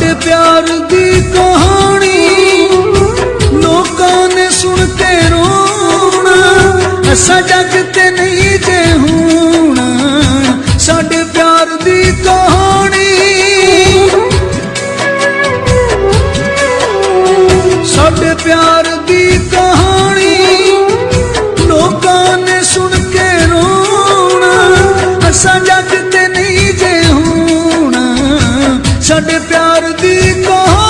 साडे प्यार दी कहानी लोकां ने सुन के रोना, ऐसा जग ते नहीं जे होना। साडे प्यार दी कहानी, साडे प्यार दी कहानी लोकां ने सुन के रोना, ऐसा जग ते नहीं जे होना। साडे प्यार दी कहानी।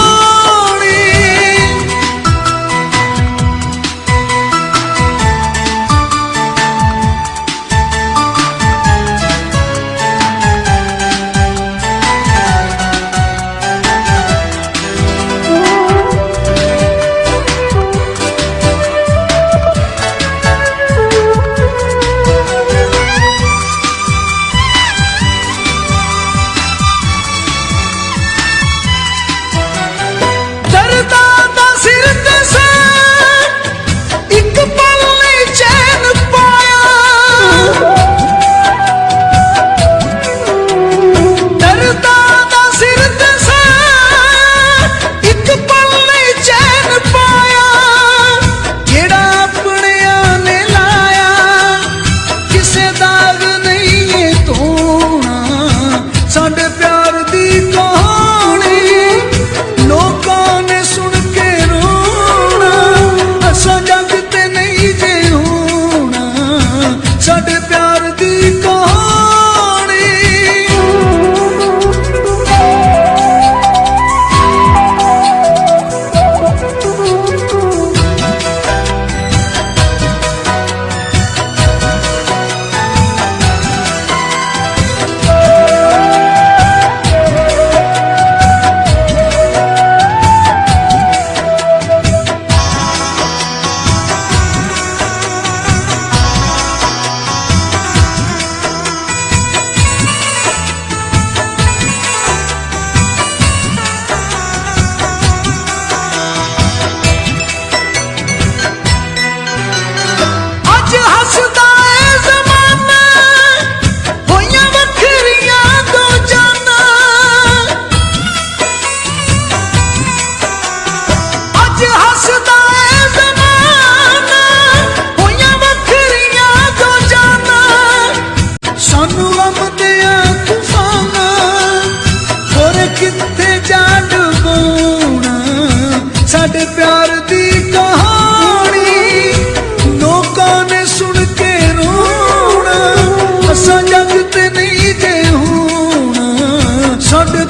साडे प्यार दी कहानी लोकां ने सुन के रोना, असा जग ते नहीं जे होना। साडे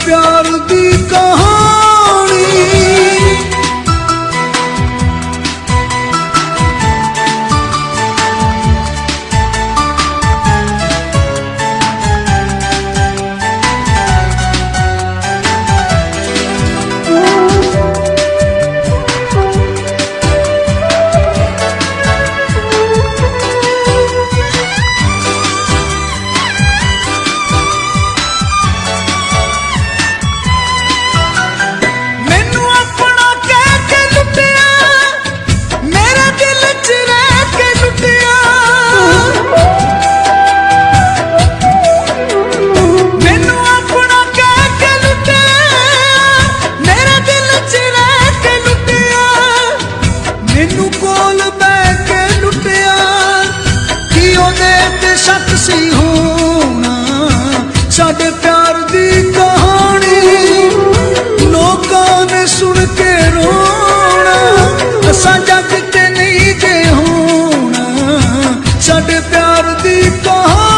प्यार दी कहानी। साडे प्यार दी कहानी लोकां ने सुन के रोना, असा जग ते नहीं जे होना। साडे प्यार दी कहानी।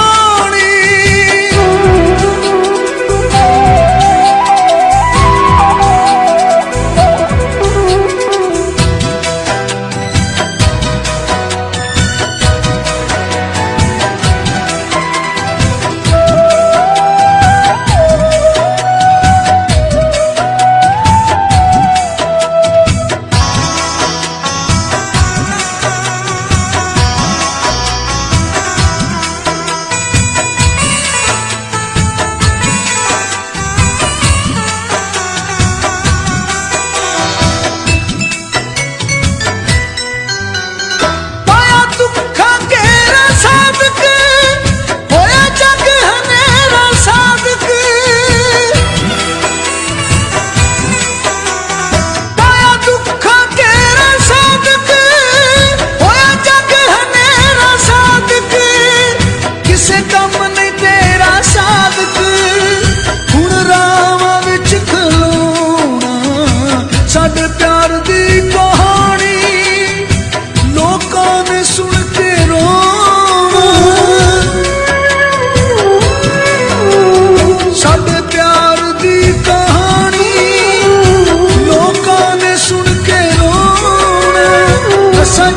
ਕਿਸੇ ਕੰਮ ਨਹੀਂ ਤੇਰਾ ਸਾਧਕ, ਹੁਣ ਰਾਵਾਂ ਵਿੱਚ ਖਲੋਣਾ। ਸਾਡੇ ਪਿਆਰ ਦੀ ਕਹਾਣੀ ਲੋਕਾਂ ਨੇ ਸੁਣ ਕੇ ਰੋਣਾ। ਸਾਡੇ ਪਿਆਰ ਦੀ ਕਹਾਣੀ ਲੋਕਾਂ ਨੇ ਸੁਣ ਕੇ ਰੋਣਾ। ਅਸਾਂ